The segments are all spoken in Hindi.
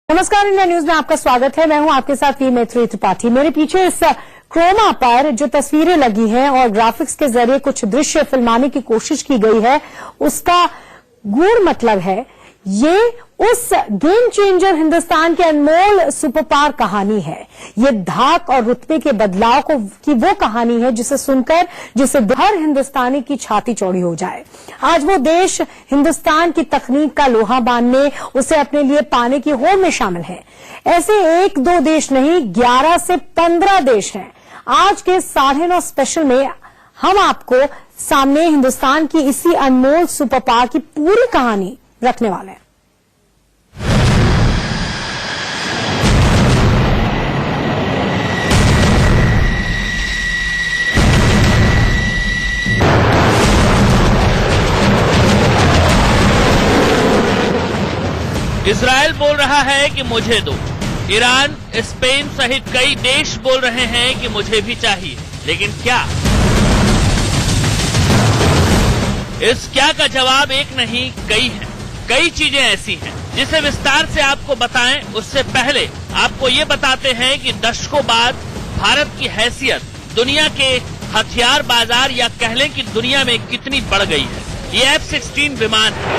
नमस्कार, इंडिया न्यूज में आपका स्वागत है। मैं हूं आपके साथ मैत्री त्रिपाठी। मेरे पीछे इस क्रोमा पर जो तस्वीरें लगी हैं और ग्राफिक्स के जरिए कुछ दृश्य फिल्माने की कोशिश की गई है, उसका गूढ़ मतलब है ये उस गेम चेंजर हिंदुस्तान के अनमोल सुपर पावर कहानी है। ये धाक और रुतबे के बदलाव की वो कहानी है जिसे सुनकर जिसे हर हिंदुस्तानी की छाती चौड़ी हो जाए। आज वो देश हिंदुस्तान की तकनीक का लोहा बांधने, उसे अपने लिए पाने की होड़ में शामिल है। ऐसे एक दो देश नहीं, 11 से 15 देश हैं। आज के 9:30 स्पेशल में हम आपको सामने हिंदुस्तान की इसी अनमोल सुपर पावर की पूरी कहानी रखने वाले हैं। इजराइल बोल रहा है कि मुझे दो। ईरान, स्पेन सहित कई देश बोल रहे हैं कि मुझे भी चाहिए। लेकिन क्या? इस क्या का जवाब एक नहीं, कई है। कई चीजें ऐसी हैं जिसे विस्तार से आपको बताएं, उससे पहले आपको ये बताते हैं कि दशकों बाद भारत की हैसियत दुनिया के हथियार बाजार या कह लें कि दुनिया में कितनी बढ़ गई है। ये F-16 विमान है।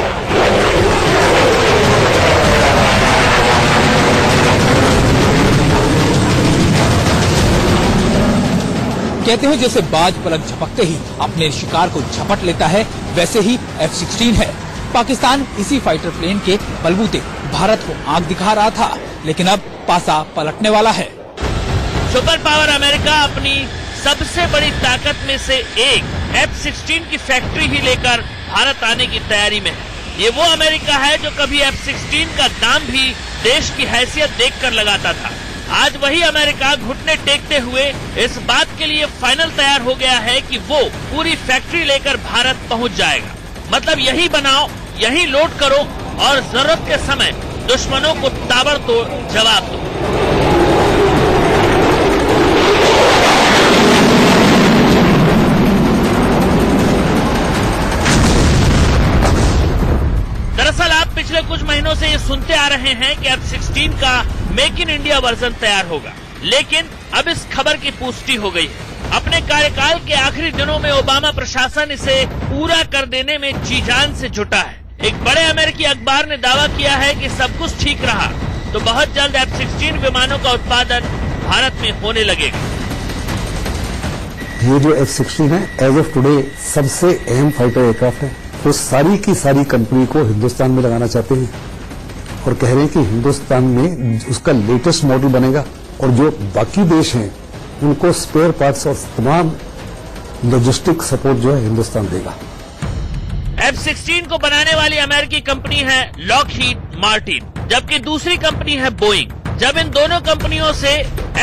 कहते हैं जैसे बाज पलक झपकते ही अपने शिकार को झपट लेता है, वैसे ही F-16 है। पाकिस्तान इसी फाइटर प्लेन के बलबूते भारत को आंख दिखा रहा था, लेकिन अब पासा पलटने वाला है। सुपर पावर अमेरिका अपनी सबसे बड़ी ताकत में से एक F-16 की फैक्ट्री ही लेकर भारत आने की तैयारी में है। ये वो अमेरिका है जो कभी F-16 का दाम भी देश की हैसियत देखकर लगाता था। आज वही अमेरिका घुटने टेकते हुए इस बात के लिए फाइनल तैयार हो गया है कि वो पूरी फैक्ट्री लेकर भारत पहुंच जाएगा। मतलब यही बनाओ, यही लोड करो और जरूरत के समय दुश्मनों को ताबड़तोड़ जवाब दो। दरअसल आप पिछले कुछ महीनों से ये सुनते आ रहे हैं कि F-16 का मेक इन इंडिया वर्जन तैयार होगा, लेकिन अब इस खबर की पुष्टि हो गई है। अपने कार्यकाल के आखिरी दिनों में ओबामा प्रशासन इसे पूरा कर देने में जी जान से जुटा है। एक बड़े अमेरिकी अखबार ने दावा किया है कि सब कुछ ठीक रहा तो बहुत जल्द F-16 विमानों का उत्पादन भारत में होने लगेगा। ये जो F-16 है एज ऑफ टुडे सबसे अहम फाइटर एयरक्राफ्ट है। तो सारी की सारी कंपनी को हिंदुस्तान में लगाना चाहते हैं और कह रहे हैं कि हिंदुस्तान में उसका लेटेस्ट मॉडल बनेगा और जो बाकी देश हैं उनको स्पेयर पार्ट्स और तमाम लॉजिस्टिक सपोर्ट जो है हिंदुस्तान देगा। F-16 को बनाने वाली अमेरिकी कंपनी है लॉकहीड मार्टिन, जबकि दूसरी कंपनी है बोइंग। जब इन दोनों कंपनियों से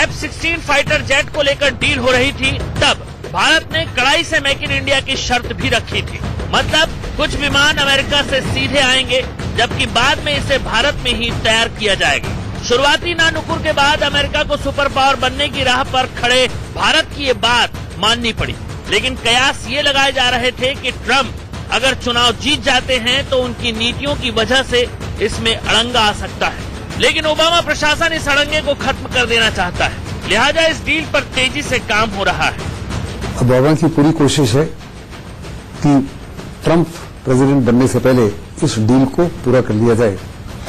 F-16 फाइटर जेट को लेकर डील हो रही थी, तब भारत ने कड़ाई से मेक इन इंडिया की शर्त भी रखी थी। मतलब कुछ विमान अमेरिका से सीधे आएंगे, जबकि बाद में इसे भारत में ही तैयार किया जाएगा। शुरुआती नानुकुर के बाद अमेरिका को सुपर पावर बनने की राह पर खड़े भारत की ये बात माननी पड़ी। लेकिन कयास ये लगाए जा रहे थे कि ट्रंप अगर चुनाव जीत जाते हैं तो उनकी नीतियों की वजह से इसमें अड़ंगा आ सकता है। लेकिन ओबामा प्रशासन इस अड़ंगे को खत्म कर देना चाहता है, लिहाजा इस डील पर तेजी से काम हो रहा है। ओबामा की पूरी कोशिश है कि ट्रंप प्रेसिडेंट बनने से पहले इस डील को पूरा कर लिया जाए।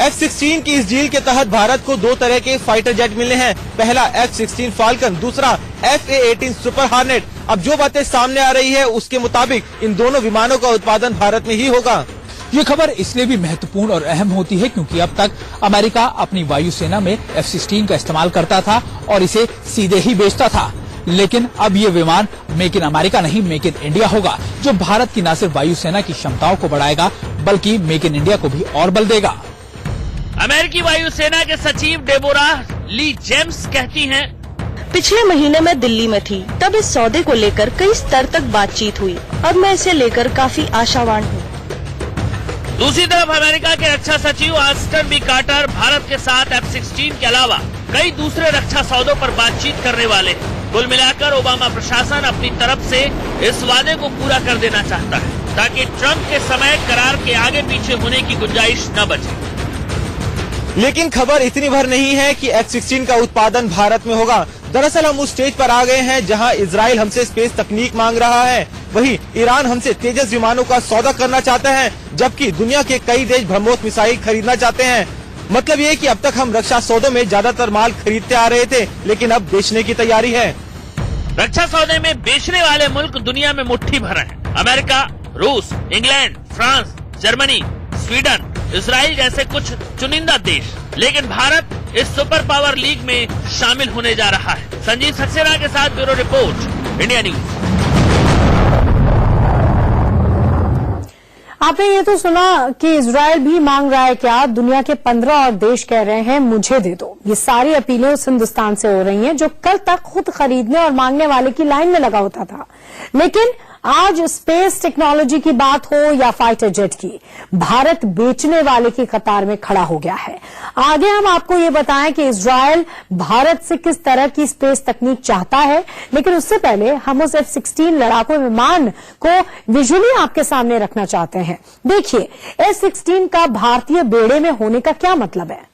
F-16 की इस डील के तहत भारत को दो तरह के फाइटर जेट मिलने हैं। पहला F-16 फाल्कन, दूसरा FA-18 सुपर हार्नेट। अब जो बातें सामने आ रही है उसके मुताबिक इन दोनों विमानों का उत्पादन भारत में ही होगा। ये खबर इसलिए भी महत्वपूर्ण और अहम होती है क्योंकि अब तक अमेरिका अपनी वायुसेना में F-16 का इस्तेमाल करता था और इसे सीधे ही बेचता था। लेकिन अब ये विमान मेक इन अमेरिका नहीं, मेक इन इंडिया होगा, जो भारत की न सिर्फ वायुसेना की क्षमताओं को बढ़ाएगा बल्कि मेक इन इंडिया को भी और बल देगा। अमेरिकी वायुसेना के सचिव डेबोरा ली जेम्स कहती हैं, पिछले महीने मैं दिल्ली में थी, तब इस सौदे को लेकर कई स्तर तक बातचीत हुई और मैं इसे लेकर काफी आशावान हूँ। दूसरी तरफ अमेरिका के रक्षा सचिव ऑस्टिन बी कार्टर भारत के साथ F-16 के अलावा कई दूसरे रक्षा सौदों पर बातचीत करने वाले हैं। कुल मिलाकर ओबामा प्रशासन अपनी तरफ से इस वादे को पूरा कर देना चाहता है ताकि ट्रंप के समय करार के आगे पीछे होने की गुंजाइश न बचे। लेकिन खबर इतनी भर नहीं है कि F-16 का उत्पादन भारत में होगा। दरअसल हम उस स्टेज पर आ गए हैं जहां इजराइल हमसे स्पेस तकनीक मांग रहा है, वहीं ईरान हमसे तेजस विमानों का सौदा करना चाहते हैं, जबकि दुनिया के कई देश ब्रह्मोस मिसाइल खरीदना चाहते हैं। मतलब ये कि अब तक हम रक्षा सौदों में ज्यादातर माल खरीदते आ रहे थे, लेकिन अब बेचने की तैयारी है। रक्षा सौदे में बेचने वाले मुल्क दुनिया में मुट्ठी भर हैं। अमेरिका, रूस, England, France, Germany, Sweden, Israel जैसे कुछ चुनिंदा देश। लेकिन भारत इस सुपर पावर लीग में शामिल होने जा रहा है। संजीव सक्सेना के साथ ब्यूरो रिपोर्ट, इंडिया न्यूज। आपने ये तो सुना कि इजराइल भी मांग रहा है क्या, दुनिया के 15 और देश कह रहे हैं मुझे दे दो। ये सारी अपीलें उस हिंदुस्तान से हो रही हैं जो कल तक खुद खरीदने और मांगने वाले की लाइन में लगा होता था। लेकिन आज स्पेस टेक्नोलॉजी की बात हो या फाइटर जेट की, भारत बेचने वाले की कतार में खड़ा हो गया है। आगे हम आपको ये बताएं कि इजराइल भारत से किस तरह की स्पेस तकनीक चाहता है, लेकिन उससे पहले हम उस F-16 लड़ाकू विमान को विजुअली आपके सामने रखना चाहते हैं। देखिए F-16 का भारतीय बेड़े में होने का क्या मतलब है।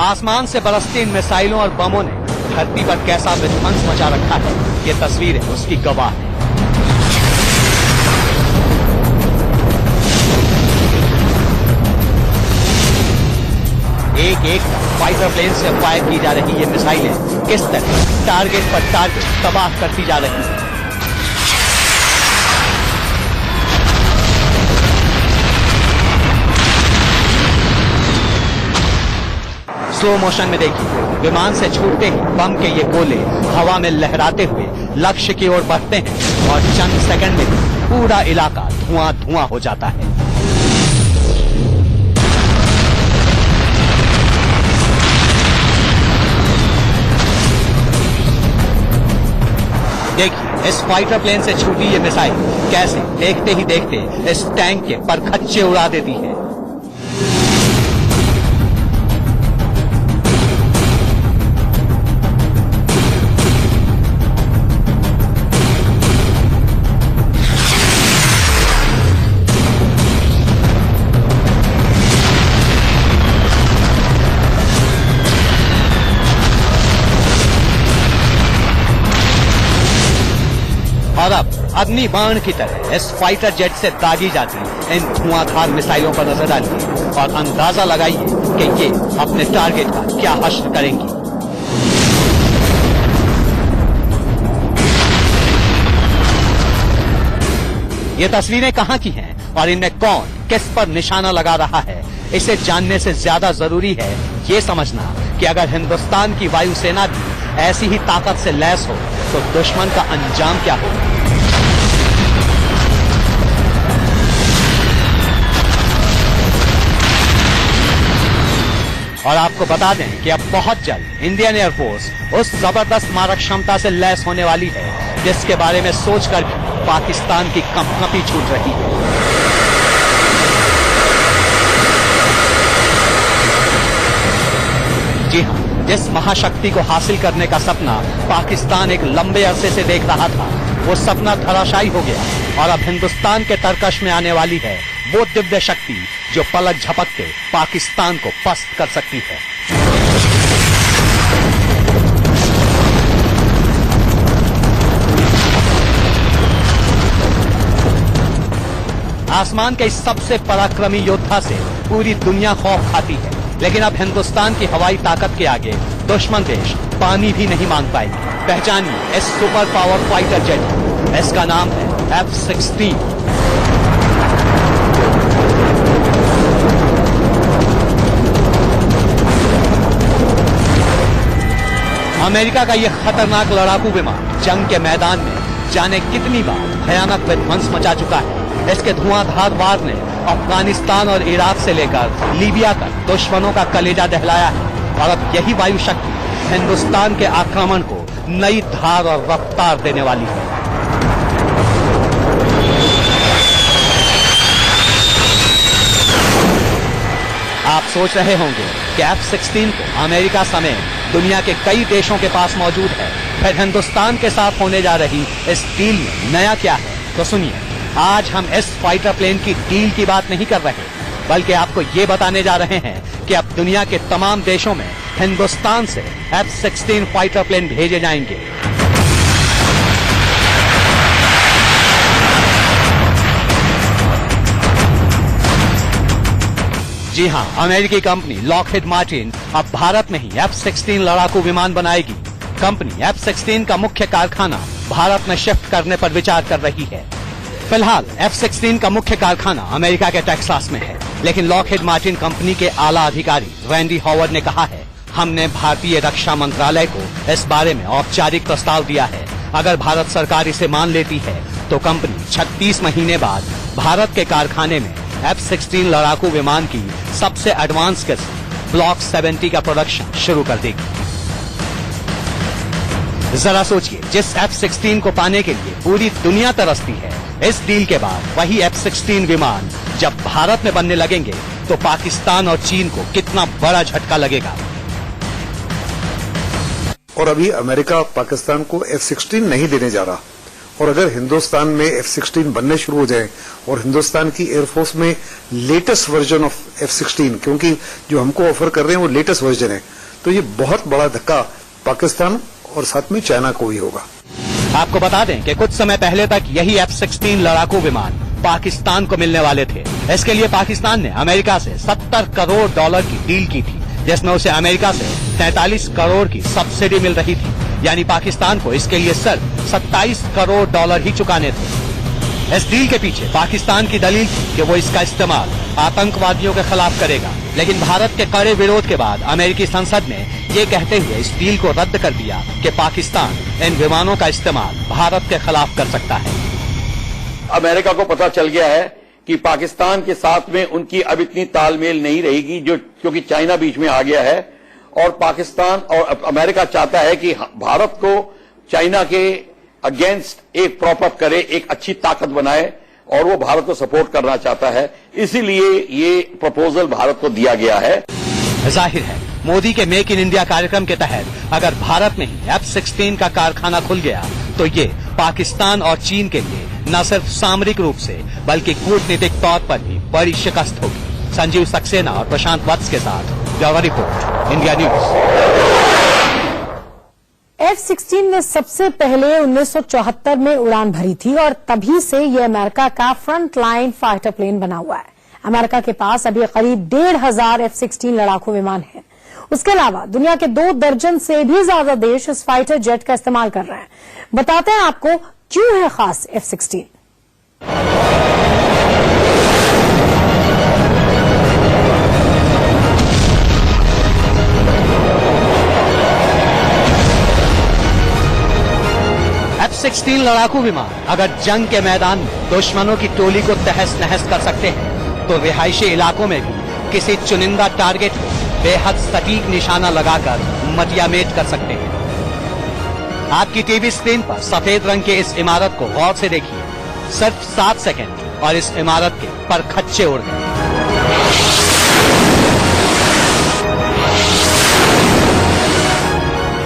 आसमान से बरसती इन मिसाइलों और बमों ने धरती पर कैसा विध्वंस मचा रखा है, ये तस्वीरें उसकी गवाह है। एक एक फाइटर प्लेन से फायर की जा रही ये मिसाइलें किस तरह टारगेट पर टारगेट तबाह करती जा रही है। स्लो मोशन में देखिए, विमान से छूटते ही बम के ये गोले हवा में लहराते हुए लक्ष्य की ओर बढ़ते हैं और चंद सेकंड में पूरा इलाका धुआं धुआं हो जाता है। देखिए इस फाइटर प्लेन से छूटी ये मिसाइल कैसे देखते ही देखते इस टैंक के परखच्चे उड़ा देती है। और अब अग्नि बाण की तरह इस फाइटर जेट से दागी जाती इन धुआंधार मिसाइलों पर नजर डालिए और अंदाजा लगाइए कि ये अपने टारगेट का क्या हश्र करेंगी। ये तस्वीरें कहां की हैं और इनमें कौन किस पर निशाना लगा रहा है, इसे जानने से ज्यादा जरूरी है ये समझना कि अगर हिंदुस्तान की वायुसेना भी ऐसी ही ताकत से लैस हो तो दुश्मन का अंजाम क्या हो। और आपको बता दें कि अब बहुत जल्द इंडियन एयरफोर्स उस जबरदस्त मारक क्षमता से लैस होने वाली है जिसके बारे में सोचकर भी पाकिस्तान की कंपकंपी छूट रही है। जी हाँ, जिस महाशक्ति को हासिल करने का सपना पाकिस्तान एक लंबे अरसे से देख रहा था, वो सपना धराशायी हो गया और अब हिंदुस्तान के तरकश में आने वाली है वो दिव्य शक्ति जो पलक झपकते पाकिस्तान को पस्त कर सकती है। आसमान के इस सबसे पराक्रमी योद्धा से पूरी दुनिया खौफ खाती है, लेकिन अब हिंदुस्तान की हवाई ताकत के आगे दुश्मन देश पानी भी नहीं मांग पाएंगे। पहचानिए इस सुपर पावर फाइटर जेट, इसका नाम है F-16। अमेरिका का यह खतरनाक लड़ाकू विमान जंग के मैदान में जाने कितनी बार भयानक विध्वंस मचा चुका है। इसके धुआंधार वार ने अफगानिस्तान और इराक से लेकर लीबिया तक दुश्मनों का कलेजा दहलाया है और अब यही वायु शक्ति हिंदुस्तान के आक्रमण को नई धार और रफ्तार देने वाली है। आप सोच रहे होंगे कि F-16 को अमेरिका समेत दुनिया के कई देशों के पास मौजूद है, फिर हिंदुस्तान के साथ होने जा रही इस डील में नया क्या है, तो सुनिए। आज हम इस फाइटर प्लेन की डील की बात नहीं कर रहे, बल्कि आपको ये बताने जा रहे हैं कि अब दुनिया के तमाम देशों में हिंदुस्तान से F-16 फाइटर प्लेन भेजे जाएंगे। जी हां, अमेरिकी कंपनी लॉकहीड मार्टिन अब भारत में ही F-16 लड़ाकू विमान बनाएगी। कंपनी F-16 का मुख्य कारखाना भारत में शिफ्ट करने पर विचार कर रही है। फिलहाल F-16 का मुख्य कारखाना अमेरिका के टेक्सास में है, लेकिन लॉकहीड मार्टिन कंपनी के आला अधिकारी रैंडी हॉवर्ड ने कहा है, हमने भारतीय रक्षा मंत्रालय को इस बारे में औपचारिक प्रस्ताव दिया है। अगर भारत सरकार इसे मान लेती है तो कंपनी 36 महीने बाद भारत के कारखाने में F-16 लड़ाकू विमान की सबसे एडवांस किस्म ब्लॉक 70 का प्रोडक्शन शुरू कर देगी। जरा सोचिए, जिस F-16 को पाने के लिए पूरी दुनिया तरसती है, इस डील के बाद वही F-16 विमान जब भारत में बनने लगेंगे तो पाकिस्तान और चीन को कितना बड़ा झटका लगेगा। और अभी अमेरिका पाकिस्तान को F-16 नहीं देने जा रहा, और अगर हिंदुस्तान में F-16 बनने शुरू हो जाए और हिंदुस्तान की एयरफोर्स में लेटेस्ट वर्जन ऑफ F-16, क्योंकि जो हमको ऑफर कर रहे हैं वो लेटेस्ट वर्जन है, तो ये बहुत बड़ा धक्का पाकिस्तान और साथ में चाइना को ही होगा। आपको बता दें कि कुछ समय पहले तक यही F-16 लड़ाकू विमान पाकिस्तान को मिलने वाले थे। इसके लिए पाकिस्तान ने अमेरिका से $70 करोड़ की डील की थी, जिसमें उसे अमेरिका से 43 करोड़ की सब्सिडी मिल रही थी। यानी पाकिस्तान को इसके लिए सिर्फ $27 करोड़ ही चुकाने थे। इस डील के पीछे पाकिस्तान की दलील थी कि वो इसका इस्तेमाल आतंकवादियों के खिलाफ करेगा, लेकिन भारत के कड़े विरोध के बाद अमेरिकी संसद ने ये कहते हुए इस डील को रद्द कर दिया कि पाकिस्तान इन विमानों का इस्तेमाल भारत के खिलाफ कर सकता है। अमेरिका को पता चल गया है कि पाकिस्तान के साथ में उनकी अब इतनी तालमेल नहीं रहेगी, क्योंकि चाइना बीच में आ गया है, और पाकिस्तान और अमेरिका चाहता है कि भारत को चाइना के अगेंस्ट एक प्रॉप अप करे, एक अच्छी ताकत बनाए, और वो भारत को सपोर्ट करना चाहता है। इसीलिए ये प्रपोजल भारत को दिया गया है। जाहिर है, मोदी के मेक इन इंडिया कार्यक्रम के तहत अगर भारत में ही F-16 का कारखाना खुल गया तो ये पाकिस्तान और चीन के लिए न सिर्फ सामरिक रूप से बल्कि कूटनीतिक तौर पर भी बड़ी शिकस्त होगी। संजीव सक्सेना और प्रशांत वत्स के साथ bureau report, India news. F-16 ने सबसे पहले 1974 में उड़ान भरी थी और तभी से यह अमेरिका का फ्रंट लाइन फाइटर प्लेन बना हुआ है। अमेरिका के पास अभी करीब 1,500 F-16 लड़ाकू विमान हैं। उसके अलावा दुनिया के 2 दर्जन से भी ज्यादा देश इस फाइटर जेट का इस्तेमाल कर रहे हैं। बताते हैं आपको क्यों है खास F-16। F-16 लड़ाकू विमान अगर जंग के मैदान में दुश्मनों की टोली को तहस नहस कर सकते हैं, तो रिहायशी इलाकों में भी किसी चुनिंदा टारगेट को बेहद सटीक निशाना लगाकर मटियामेट कर सकते हैं। आपकी टीवी स्क्रीन पर सफेद रंग के इस इमारत को गौर से देखिए। सिर्फ 7 सेकंड और इस इमारत के परखच्चे उड़ गए।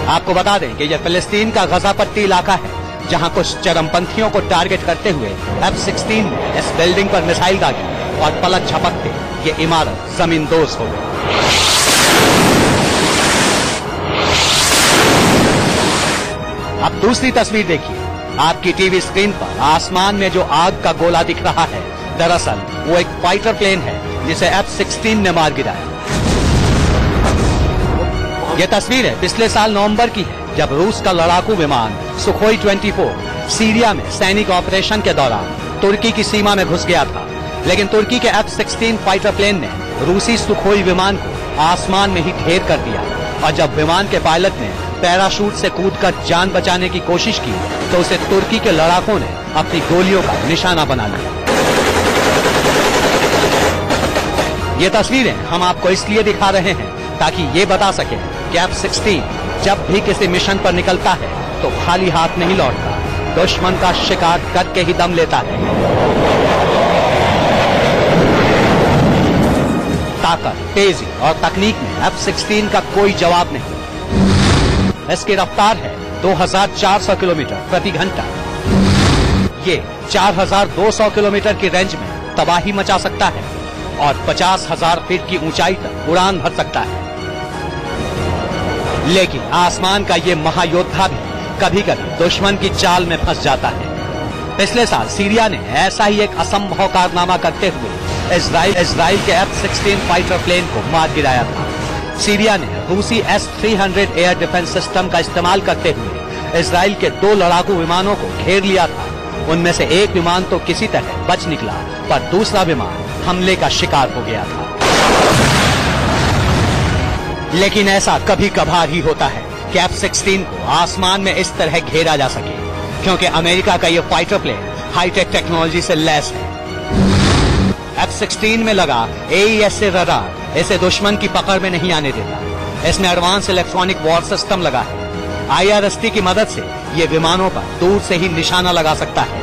आपको बता दें कि यह फिलिस्तीन का गजा पट्टी इलाका है, जहां कुछ चरमपंथियों को टारगेट करते हुए F-16 ने इस बिल्डिंग पर मिसाइल दागी और पलक झपकते ये इमारत जमींदोज हो गई। अब दूसरी तस्वीर देखिए। आपकी टीवी स्क्रीन पर आसमान में जो आग का गोला दिख रहा है, दरअसल वो एक फाइटर प्लेन है जिसे F-16 ने मार गिराया। ये तस्वीर है पिछले साल नवंबर की है, जब रूस का लड़ाकू विमान सुखोई 24 सीरिया में सैनिक ऑपरेशन के दौरान तुर्की की सीमा में घुस गया था। लेकिन तुर्की के F-16 फाइटर प्लेन ने रूसी सुखोई विमान को आसमान में ही ढेर कर दिया, और जब विमान के पायलट ने पैराशूट से कूदकर जान बचाने की कोशिश की तो उसे तुर्की के लड़ाकों ने अपनी गोलियों का निशाना बना लिया। ये तस्वीरें हम आपको इसलिए दिखा रहे हैं ताकि ये बता सके कि F-16 जब भी किसी मिशन पर निकलता है तो खाली हाथ नहीं लौटता, दुश्मन का शिकार करके ही दम लेता है। ताकत, तेजी और तकनीक में F-16 का कोई जवाब नहीं। इसकी रफ्तार है 2400 किलोमीटर प्रति घंटा। ये 4200 किलोमीटर की रेंज में तबाही मचा सकता है और 50,000 फीट की ऊंचाई तक उड़ान भर सकता है। लेकिन आसमान का ये महायोद्धा भी कभी कभी दुश्मन की चाल में फंस जाता है। पिछले साल सीरिया ने ऐसा ही एक असंभव कारनामा करते हुए इजराइल के F-16 फाइटर प्लेन को मार गिराया था। सीरिया ने रूसी S-300 एयर डिफेंस सिस्टम का इस्तेमाल करते हुए इजराइल के 2 लड़ाकू विमानों को घेर लिया था। उनमें से एक विमान तो किसी तरह बच निकला, पर दूसरा विमान हमले का शिकार हो गया था। लेकिन ऐसा कभी कभार ही होता है कि F-16 को आसमान में इस तरह घेरा जा सके, क्योंकि अमेरिका का ये फाइटर प्लेन हाईटेक टेक्नोलॉजी से लैस है। F-16 में लगा AESA रडार इसे दुश्मन की पकड़ में नहीं आने देता। इसमें एडवांस इलेक्ट्रॉनिक वॉर सिस्टम लगा है। IRST की मदद से ये विमानों पर दूर से ही निशाना लगा सकता है।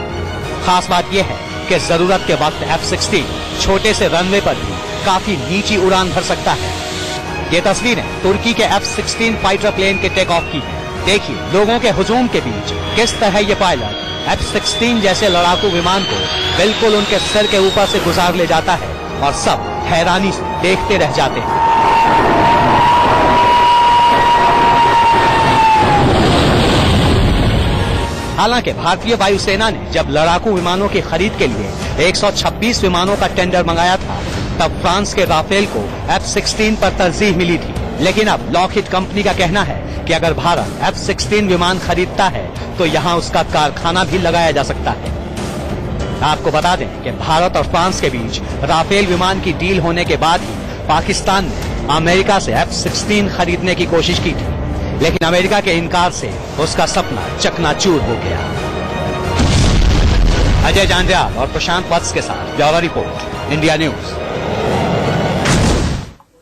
खास बात यह है कि जरूरत के वक्त F-16 छोटे से रनवे पर भी काफी नीची उड़ान भर सकता है। ये तस्वीरें तुर्की के F-16 फाइटर प्लेन के टेक ऑफ की है। देखिए लोगों के हुजूम के बीच किस तरह ये पायलट F-16 जैसे लड़ाकू विमान को बिल्कुल उनके सर के ऊपर से गुजार ले जाता है और सब हैरानी से देखते रह जाते हैं। हालांकि भारतीय वायुसेना ने जब लड़ाकू विमानों की खरीद के लिए 126 विमानों का टेंडर मंगाया था, तब फ्रांस के राफेल को F-16 पर तरजीह मिली थी। लेकिन अब लॉकहीड कंपनी का कहना है कि अगर भारत F-16 विमान खरीदता है तो यहां उसका कारखाना भी लगाया जा सकता है। आपको बता दें कि भारत और फ्रांस के बीच राफेल विमान की डील होने के बाद ही पाकिस्तान ने अमेरिका से F-16 खरीदने की कोशिश की थी, लेकिन अमेरिका के इनकार से उसका सपना चकनाचूर हो गया। अजय जांड्याल और प्रशांत वत्स के साथ ब्यूरो रिपोर्ट, इंडिया न्यूज।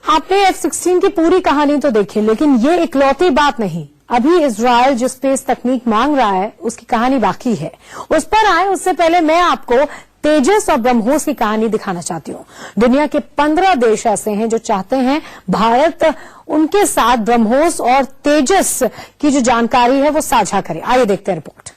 आपने F-16 की पूरी कहानी तो देखी, लेकिन ये इकलौती बात नहीं। अभी इजराइल जो स्पेस तकनीक मांग रहा है उसकी कहानी बाकी है। उस पर आए उससे पहले मैं आपको तेजस और ब्रह्मोस की कहानी दिखाना चाहती हूँ। दुनिया के 15 देश ऐसे हैं जो चाहते हैं भारत उनके साथ ब्रह्मोस और तेजस की जो जानकारी है वो साझा करे। आइए देखते हैं रिपोर्ट।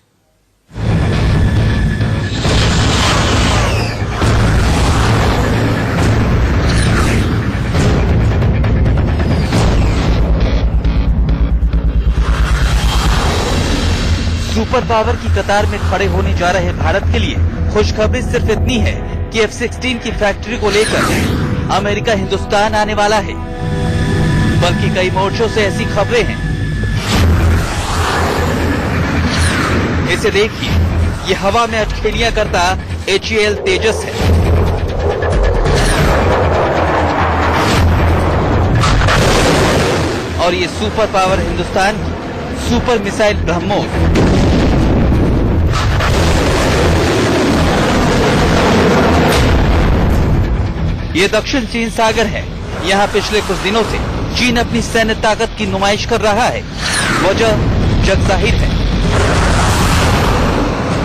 सुपर पावर की कतार में खड़े होने जा रहे भारत के लिए खुशखबरी सिर्फ इतनी है कि F-16 की फैक्ट्री को लेकर अमेरिका हिंदुस्तान आने वाला है, बल्कि कई मोर्चों से ऐसी खबरें हैं। इसे देखिए, ये हवा में अटखेलियां करता HAL तेजस है। और ये सुपर पावर हिंदुस्तान की सुपर मिसाइल ब्रह्मोस। ये दक्षिण चीन सागर है। यहाँ पिछले कुछ दिनों से चीन अपनी सैन्य ताकत की नुमाइश कर रहा है। वजह जगजाहिर है।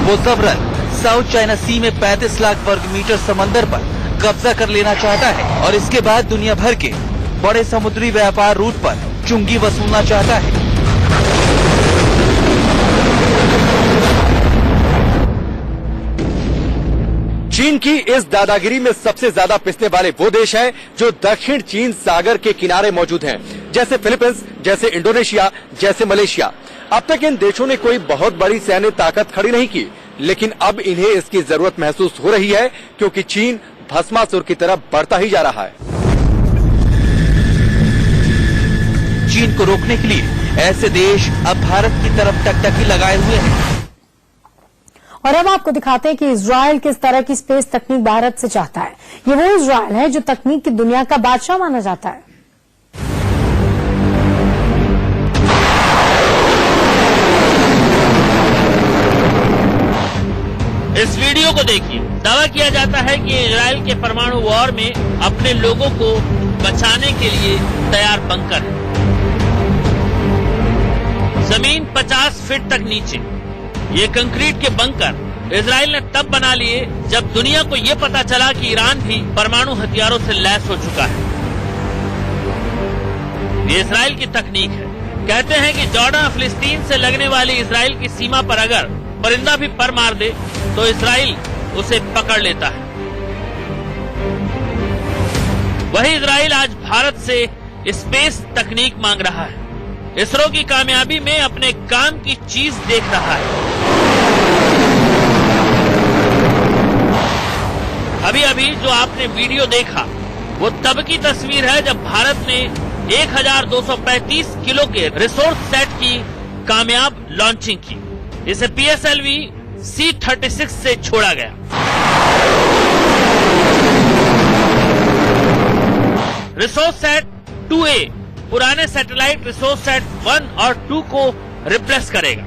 वो जबरन साउथ चाइना सी में 35 लाख वर्ग मीटर समंदर पर कब्जा कर लेना चाहता है और इसके बाद दुनिया भर के बड़े समुद्री व्यापार रूट पर चुंगी वसूलना चाहता है। चीन की इस दादागिरी में सबसे ज्यादा पिसने वाले वो देश हैं जो दक्षिण चीन सागर के किनारे मौजूद हैं, जैसे फिलीपींस, जैसे इंडोनेशिया, जैसे मलेशिया। अब तक इन देशों ने कोई बहुत बड़ी सैन्य ताकत खड़ी नहीं की, लेकिन अब इन्हें इसकी जरूरत महसूस हो रही है, क्योंकि चीन भस्मासुर की तरफ बढ़ता ही जा रहा है। चीन को रोकने के लिए ऐसे देश अब भारत की तरफ टकटकी लगाए हुए हैं। और अब आपको दिखाते हैं कि इजराइल किस तरह की स्पेस तकनीक भारत से चाहता है। ये वो इजराइल है जो तकनीक की दुनिया का बादशाह माना जाता है। इस वीडियो को देखिए। दावा किया जाता है कि इजराइल के परमाणु वॉर में अपने लोगों को बचाने के लिए तैयार बंकर है। जमीन 50 फीट तक नीचे। ये कंक्रीट के बंकर इजराइल ने तब बना लिए जब दुनिया को ये पता चला कि ईरान भी परमाणु हथियारों से लैस हो चुका है। ये इजराइल की तकनीक है। कहते हैं कि जॉर्डन फिलिस्तीन से लगने वाली इजराइल की सीमा पर अगर परिंदा भी पर मार दे तो इजराइल उसे पकड़ लेता है। वही इजराइल आज भारत से स्पेस तकनीक मांग रहा है। इसरो की कामयाबी में अपने काम की चीज देख रहा है। अभी अभी जो आपने वीडियो देखा वो तब की तस्वीर है जब भारत ने 1235 किलो के रिसोर्स सेट की कामयाब लॉन्चिंग की। इसे PSLV C-36 से छोड़ा गया। रिसोर्स सेट 2A पुराने सैटेलाइट रिसोर्स सेट 1 और 2 को रिप्लेस करेगा।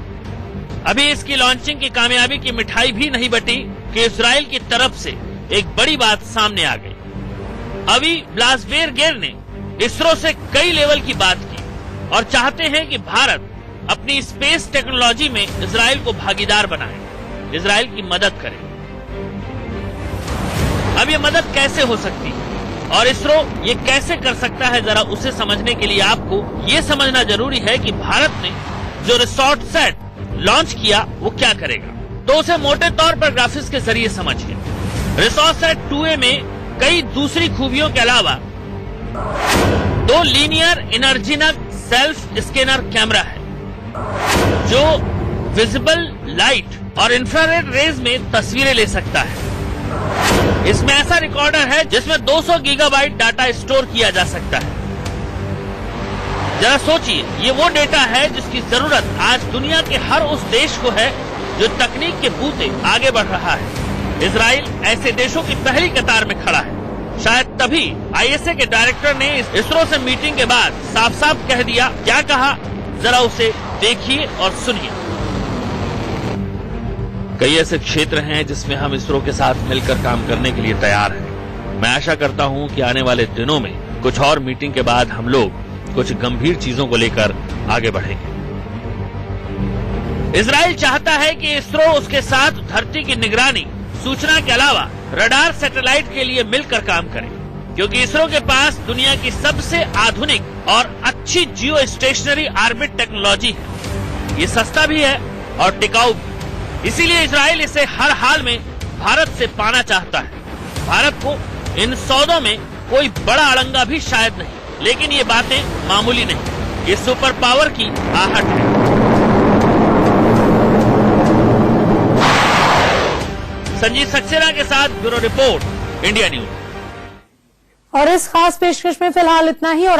अभी इसकी लॉन्चिंग की कामयाबी की मिठाई भी नहीं बटी कि इजराइल की तरफ से एक बड़ी बात सामने आ गई। अभी ब्लासबेरगेर ने इसरो से कई लेवल की बात की और चाहते हैं कि भारत अपनी स्पेस टेक्नोलॉजी में इजराइल को भागीदार बनाए, इजराइल की मदद करे। अब ये मदद कैसे हो सकती है और इसरो ये कैसे कर सकता है, जरा उसे समझने के लिए आपको ये समझना जरूरी है कि भारत ने जो रिसोर्स सेट लॉन्च किया वो क्या करेगा। तो उसे मोटे तौर पर ग्राफिक्स के जरिए समझिए। रिसोर्स सेट 2A में कई दूसरी खूबियों के अलावा 2 लीनियर इनर्जीनक सेल्फ स्कैनर कैमरा है जो विजिबल लाइट और इंफ्रारेड रेज में तस्वीरें ले सकता है। इसमें ऐसा रिकॉर्डर है जिसमें 200 गीगाबाइट डाटा स्टोर किया जा सकता है। जरा सोचिए, ये वो डेटा है जिसकी जरूरत आज दुनिया के हर उस देश को है जो तकनीक के बूते आगे बढ़ रहा है। इजराइल ऐसे देशों की पहली कतार में खड़ा है। शायद तभी ISA के डायरेक्टर ने इसरो से मीटिंग के बाद साफ साफ कह दिया। क्या कहा, जरा उसे देखिए और सुनिए। कई ऐसे क्षेत्र हैं जिसमें हम इसरो के साथ मिलकर काम करने के लिए तैयार हैं। मैं आशा करता हूं कि आने वाले दिनों में कुछ और मीटिंग के बाद हम लोग कुछ गंभीर चीजों को लेकर आगे बढ़ेंगे। इजराइल चाहता है कि इसरो उसके साथ धरती की निगरानी, सूचना के अलावा रडार सैटेलाइट के लिए मिलकर काम करे, क्योंकि इसरो के पास दुनिया की सबसे आधुनिक और अच्छी जियो स्टेशनरी ऑर्बिट टेक्नोलॉजी है। ये सस्ता भी है और टिकाऊ भी। इसीलिए इजराइल इसे हर हाल में भारत से पाना चाहता है। भारत को इन सौदों में कोई बड़ा अड़ंगा भी शायद नहीं, लेकिन ये बातें मामूली नहीं, ये सुपर पावर की आहट है। संजीव सक्सेना के साथ ब्यूरो रिपोर्ट, इंडिया न्यूज। और इस खास पेशकश में फिलहाल इतना ही। और